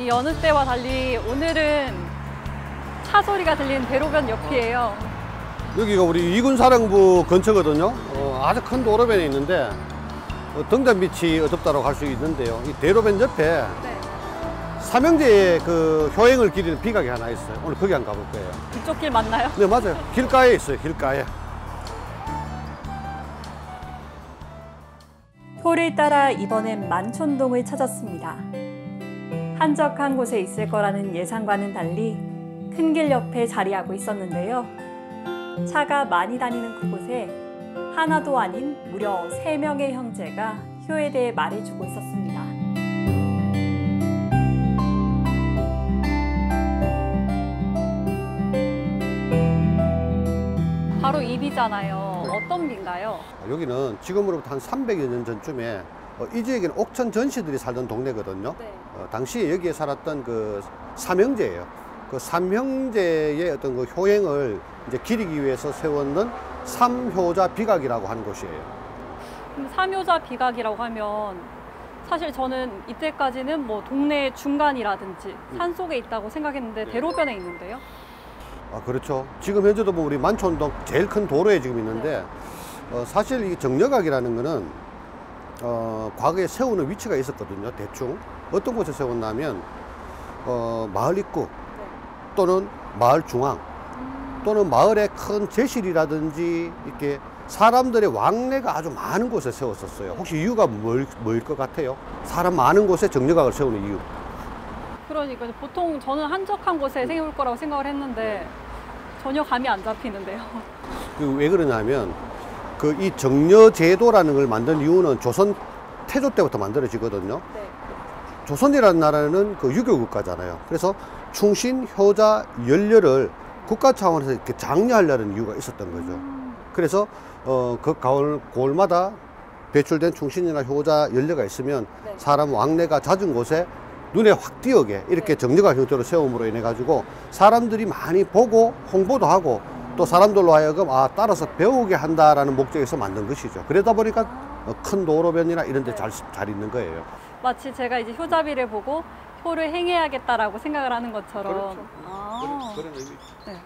여느 때와 달리 오늘은 차 소리가 들리는 대로변 옆이에요. 여기가 우리 이군사령부 근처거든요. 아주 큰 도로변에 있는데 등잔빛이 어둡다고 할 수 있는데요. 이 대로변 옆에 네. 삼형제의 그 효행을 기리는 비각이 하나 있어요. 오늘 거기 한번 가볼 거예요. 이쪽 길 맞나요? 네, 맞아요. 길가에 있어요. 길가에. 표를 따라 이번엔 만촌동을 찾았습니다. 한적한 곳에 있을 거라는 예상과는 달리 큰 길 옆에 자리하고 있었는데요. 차가 많이 다니는 그곳에 하나도 아닌 무려 3명의 형제가 효에 대해 말해주고 있었습니다. 바로 이 비잖아요. 네. 어떤 비인가요? 여기는 지금으로부터 한 300여 년 전쯤에 이 지역에는 옥천 전시들이 살던 동네거든요. 네. 당시에 여기에 살았던 그 삼형제예요. 그 삼형제의 어떤 그 효행을 이제 기리기 위해서 세웠는 삼효자 비각이라고 하는 곳이에요. 그럼 삼효자 비각이라고 하면 사실 저는 이때까지는 뭐 동네 중간이라든지 산속에 있다고 생각했는데 네. 대로변에 있는데요. 아, 그렇죠. 지금 현재도 뭐 우리 만촌동 제일 큰 도로에 지금 있는데 사실 이 정려각이라는 거는 과거에 세우는 위치가 있었거든요. 대충 어떤 곳에 세웠냐면 마을 입구 또는 마을 중앙 또는 마을의 큰 제실이라든지 이렇게 사람들의 왕래가 아주 많은 곳에 세웠었어요. 혹시 이유가 뭐일 것 같아요? 사람 많은 곳에 정려각을 세우는 이유. 그러니까 보통 저는 한적한 곳에 세울 거라고 생각을 했는데 전혀 감이 안 잡히는데요. 왜 그러냐면 이 정려제도라는 걸 만든 이유는 조선 태조 때부터 만들어지거든요. 네. 조선이라는 나라는 그 유교 국가잖아요. 그래서 충신, 효자, 연려를 국가 차원에서 이렇게 장려하려는 이유가 있었던 거죠. 그래서 그 고을마다 배출된 충신이나 효자, 연려가 있으면 네. 사람 왕래가 잦은 곳에 눈에 확 띄게 이렇게 정려각 형태로 세움으로 인해 가지고 사람들이 많이 보고 홍보도 하고 또 사람들로 하여금 따라서 배우게 한다라는 목적에서 만든 것이죠. 그러다 보니까 큰 도로변이나 이런 데 잘 있는 거예요. 마치 제가 이제 효자비를 보고 효를 행해야겠다라고 생각을 하는 것처럼. 그렇죠. 아. 그런 의미. 네.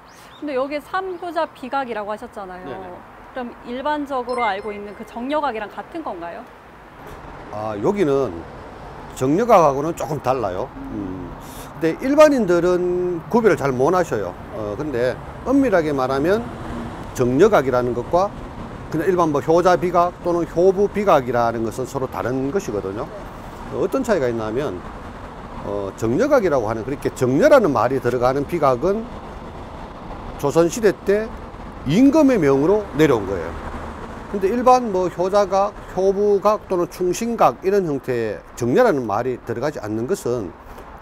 근데 여기 삼효자 비각이라고 하셨잖아요. 네네. 그럼 일반적으로 알고 있는 그 정려각이랑 같은 건가요? 여기는 정려각하고는 조금 달라요. 근데 일반인들은 구별을 잘 못 하셔요. 근데 엄밀하게 말하면 정려각이라는 것과 그냥 일반 뭐 효자 비각 또는 효부 비각이라는 것은 서로 다른 것이거든요. 어떤 차이가 있냐면 정려각이라고 하는 그렇게 정려라는 말이 들어가는 비각은 조선시대 때 임금의 명으로 내려온 거예요. 근데 일반 뭐 효자각, 효부각 또는 충신각 이런 형태의 정려라는 말이 들어가지 않는 것은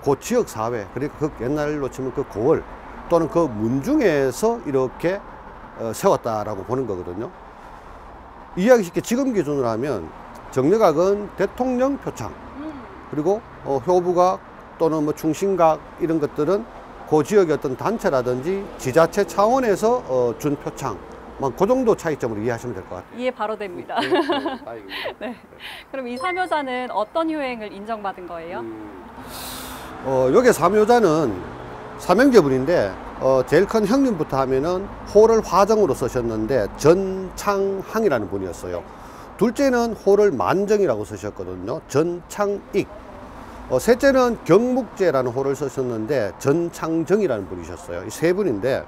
그 지역 사회, 그러니까 그 옛날로 치면 그 고을 또는 그 문중에서 이렇게 세웠다라고 보는 거거든요. 이해하기 쉽게 지금 기준으로 하면 정려각은 대통령 표창, 그리고 효부각 또는 뭐 충신각 이런 것들은 그 지역의 어떤 단체라든지 지자체 차원에서 준 표창, 그 정도 차이점으로 이해하시면 될 것 같아요. 이해 바로 됩니다. 네. 그럼 이 삼효자는 어떤 효행을 인정받은 거예요? 여기 삼효자는 삼형제분인데 제일 큰 형님부터 하면은 호를 화정으로 쓰셨는데 전창항이라는 분이었어요. 둘째는 호를 만정이라고 쓰셨거든요. 전창익. 셋째는 경묵제라는 호를 쓰셨는데 전창정이라는 분이셨어요. 이 세 분인데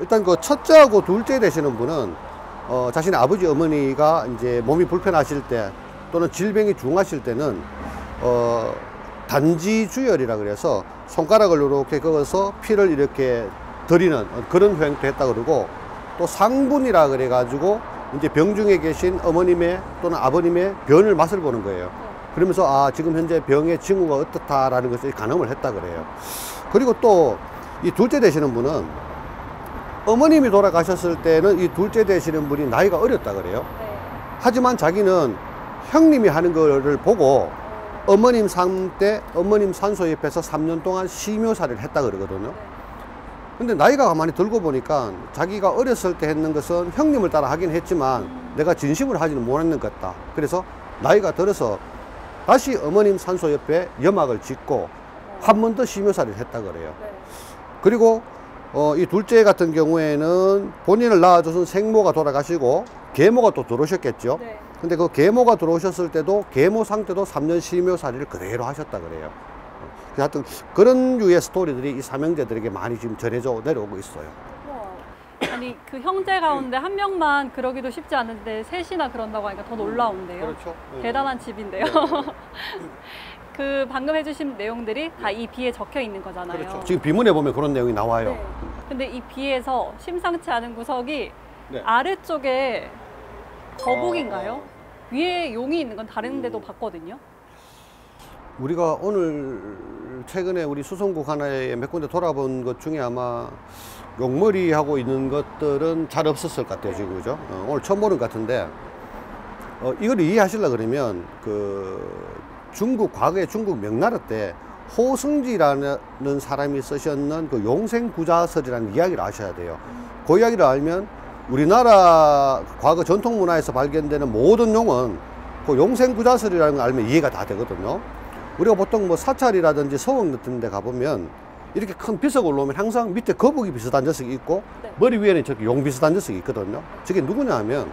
일단 그 첫째하고 둘째 되시는 분은 자신의 아버지 어머니가 이제 몸이 불편하실 때 또는 질병이 중하실 때는 단지주열이라 그래서 손가락을 이렇게 그어서 피를 이렇게 드리는 그런 효행도 했다 그러고, 또 상분이라 그래 가지고 이제 병중에 계신 어머님의 또는 아버님의 변을 맛을 보는 거예요. 그러면서 지금 현재 병의 징후가 어떻다라는 것을 가늠을 했다 그래요. 그리고 또 이 둘째 되시는 분은 어머님이 돌아가셨을 때는 이 둘째 되시는 분이 나이가 어렸다 그래요. 하지만 자기는 형님이 하는 거를 보고 어머님 산 때 어머님 산소 옆에서 3년 동안 심효사를 했다 그러거든요. 근데 나이가 가만히 들고 보니까 자기가 어렸을 때 했는 것은 형님을 따라 하긴 했지만 내가 진심으로 하지는 못했는 것 같다. 그래서 나이가 들어서 다시 어머님 산소 옆에 염막을 짓고 한 번 더 심효살이를 했다 그래요. 네. 그리고 이 둘째 같은 경우에는 본인을 낳아줘서 생모가 돌아가시고 계모가 또 들어오셨겠죠. 네. 근데 그 계모가 들어오셨을 때도 계모 상태도 3년 심효살이를 그대로 하셨다 그래요. 하여튼 그런 류의 스토리들이 이 삼형제들에게 많이 지금 전해져 내려오고 있어요. 우와. 아니 그 형제 가운데 한 명만 그러기도 쉽지 않은데 셋이나 그런다고 하니까 더 놀라운데요. 그렇죠. 대단한 집인데요. 그 방금 해주신 내용들이 다 이 비에 적혀 있는 거잖아요. 그렇죠. 지금 비문에 보면 그런 내용이 나와요. 네. 근데 이 비에서 심상치 않은 구석이 네. 아래쪽에 거북인가요? 위에 용이 있는 건 다른 데도 봤거든요. 우리가 오늘 최근에 우리 수성국 하나에 몇 군데 돌아본 것 중에 아마 용머리 하고 있는 것들은 잘 없었을 것 같아요, 지금. 그죠? 오늘 처음 보는 것 같은데, 이걸 이해하시려 그러면 과거에 중국 명나라 때 호승지라는 사람이 쓰셨는 그 용생구자설이라는 이야기를 아셔야 돼요. 그 이야기를 알면 우리나라 과거 전통 문화에서 발견되는 모든 용은 그 용생구자설이라는 걸 알면 이해가 다 되거든요. 우리가 보통 뭐 사찰이라든지 서원 같은 데 가보면 이렇게 큰 비석을 놓으면 항상 밑에 거북이 비슷한 녀석이 있고 네. 머리 위에는 저기 용 비슷한 녀석이 있거든요. 저게 누구냐 하면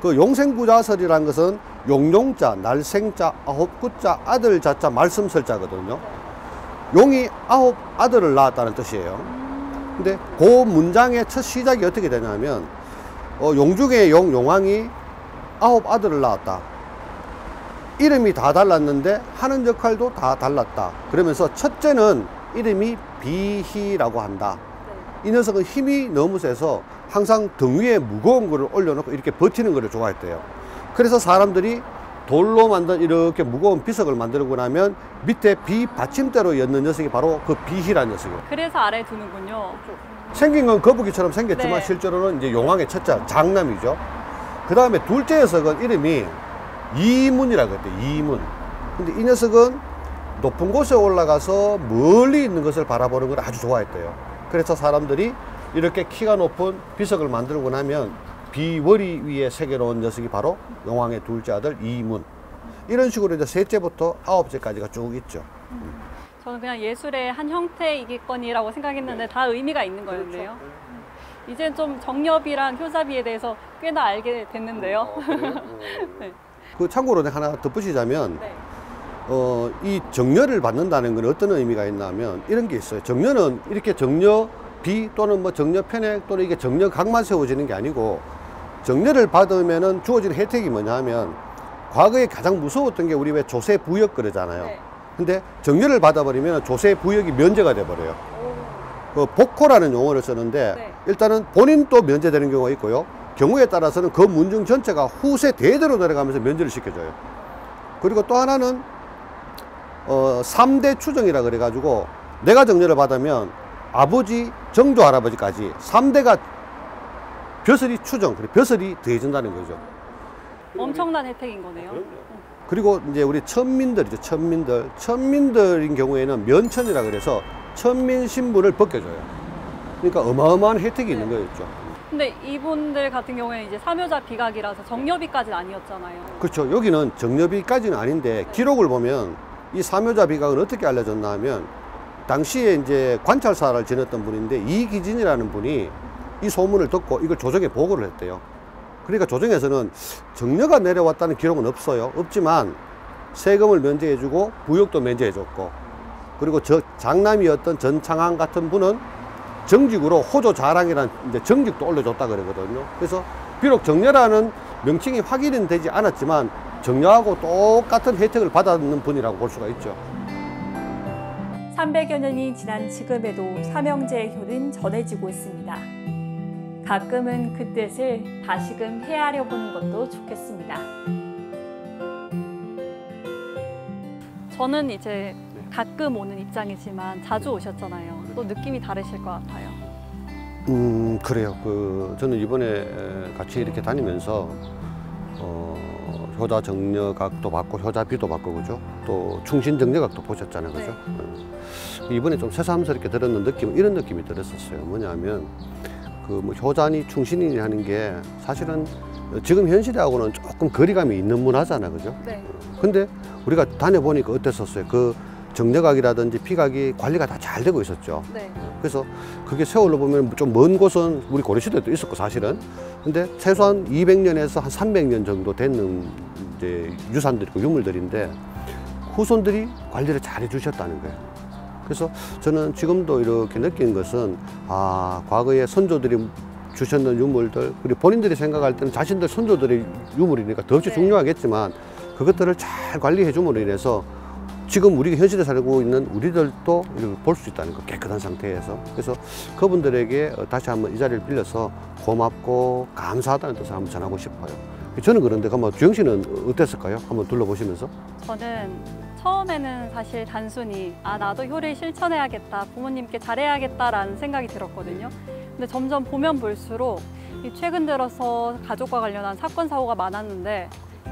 그 용생구자설이라는 것은 용용자, 날생자, 아홉구자, 아들 자자, 말씀설자거든요. 용이 9 아들을 낳았다는 뜻이에요. 근데 그 문장의 첫 시작이 어떻게 되냐면 용 중에 용왕이 9 아들을 낳았다. 이름이 다 달랐는데 하는 역할도 다 달랐다. 그러면서 첫째는 이름이 비희라고 한다. 이 녀석은 힘이 너무 세서 항상 등 위에 무거운 거를 올려놓고 이렇게 버티는 거를 좋아했대요. 그래서 사람들이 돌로 만든 이렇게 무거운 비석을 만들고 나면 밑에 비 받침대로 엮는 녀석이 바로 그 비희라는 녀석이에요. 그래서 아래에 두는군요. 생긴 건 거북이처럼 생겼지만 네. 실제로는 이제 용왕의 첫째, 장남이죠. 그 다음에 둘째 녀석은 이름이 이문이라고 했대요. 이문. 근데 이 녀석은 높은 곳에 올라가서 멀리 있는 것을 바라보는 걸 아주 좋아했대요. 그래서 사람들이 이렇게 키가 높은 비석을 만들고 나면 비월이 위에 새겨놓은 녀석이 바로 용왕의 둘째 아들 이문. 이런 식으로 이제 셋째부터 9째까지가 쭉 있죠. 저는 그냥 예술의 한 형태이겠거니라고 생각했는데 다 의미가 있는 거였네요. 이젠 좀 정엽이랑 효자비에 대해서 꽤나 알게 됐는데요. 네. 그 참고로 하나 덧붙이자면 네. 이 정려를 받는다는 건 어떤 의미가 있냐면 이런 게 있어요. 정려는 이렇게 정려비 또는 뭐 정려편액 또는 이게 정려각만 세워지는 게 아니고 정려를 받으면은 주어지는 혜택이 뭐냐 하면 과거에 가장 무서웠던 게 우리 왜 조세 부역 그러잖아요. 네. 근데 정려를 받아버리면 조세 부역이 면제가 돼버려요. 그 복호라는 용어를 쓰는데 네. 일단은 본인도 면제되는 경우가 있고요. 경우에 따라서는 그 문중 전체가 후세 대대로 내려가면서 면제를 시켜줘요. 그리고 또 하나는 3대 추정이라 그래가지고 내가 정려를 받으면 아버지, 정조 할아버지까지 3대가 벼슬이 추정, 벼슬이 더해진다는 거죠. 엄청난 혜택인 거네요. 그리고 이제 우리 천민들이죠. 천민들인 경우에는 면천이라 그래서 천민 신분을 벗겨줘요. 그러니까 어마어마한 혜택이 있는 거였죠. 근데 이분들 같은 경우에는 이제 삼효자 비각이라서 정여비까지는 아니었잖아요. 그렇죠. 여기는 정여비까지는 아닌데 기록을 보면 이 삼효자 비각은 어떻게 알려졌나 하면 당시에 이제 관찰사를 지냈던 분인데 이기진이라는 분이 이 소문을 듣고 이걸 조정에 보고를 했대요. 그러니까 조정에서는 정려가 내려왔다는 기록은 없지만 세금을 면제해주고 부역도 면제해줬고 그리고 장남이었던 전창항 같은 분은 정직으로 호조자랑이라는 이제 정직도 올려줬다 그러거든요. 그래서 비록 정려라는 명칭이 확인은 되지 않았지만 정려하고 똑같은 혜택을 받았는 분이라고 볼 수가 있죠. 300여 년이 지난 지금에도 삼형제의 효는 전해지고 있습니다. 가끔은 그 뜻을 다시금 헤아려 보는 것도 좋겠습니다. 저는 이제 가끔 오는 입장이지만 자주 오셨잖아요. 또 느낌이 다르실 것 같아요. 그래요. 저는 이번에 같이 이렇게 다니면서 효자 정려각도 받고 효자비도 받고 그죠? 또 충신 정려각도 보셨잖아요, 그죠? 네. 이번에 좀 새삼스럽게 들었는 느낌, 이런 느낌이 들었었어요. 뭐냐면 뭐 효자니 충신이니 하는 게 사실은 지금 현실하고는 조금 거리감이 있는 문화잖아, 그죠? 네. 근데 우리가 다녀보니까 어땠었어요? 정력학이라든지 피각이 관리가 다 잘 되고 있었죠. 네. 그래서 그게 세월로 보면 좀 먼 곳은 우리 고려시대도 있었고 사실은. 근데 최소한 200년에서 한 300년 정도 되는 이제 유산들이고 유물들인데 후손들이 관리를 잘 해주셨다는 거예요. 그래서 저는 지금도 이렇게 느끼는 것은 과거에 선조들이 주셨는 유물들, 그리고 본인들이 생각할 때는 자신들 선조들의 유물이니까 더없이 네. 중요하겠지만 그것들을 잘 관리해 줌으로 인해서 지금 우리가 현실에 살고 있는 우리들도 이걸 볼 수 있다는 거, 깨끗한 상태에서. 그래서 그분들에게 다시 한번 이 자리를 빌려서 고맙고 감사하다는 뜻을 한번 전하고 싶어요. 저는 그런데 그러면 주영 씨는 어땠을까요? 한번 둘러보시면서. 저는 처음에는 사실 단순히 나도 효를 실천해야겠다, 부모님께 잘해야겠다라는 생각이 들었거든요. 근데 점점 보면 볼수록 최근 들어서 가족과 관련한 사건 사고가 많았는데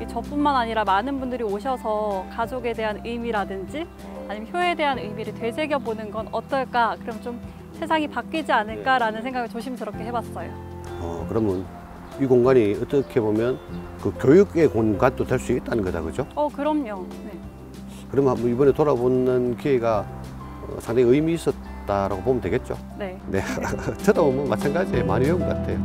저뿐만 아니라 많은 분들이 오셔서 가족에 대한 의미라든지 아니면 효에 대한 의미를 되새겨보는 건 어떨까? 그럼 좀 세상이 바뀌지 않을까라는 생각을 조심스럽게 해봤어요. 그러면 이 공간이 어떻게 보면 그 교육의 공간도 될 수 있다는 거다, 그죠? 그럼요. 네. 그러면 한번 이번에 돌아보는 기회가 상당히 의미 있었다라고 보면 되겠죠? 네. 네. 저도 뭐 마찬가지에 많이 배운 것 같아요.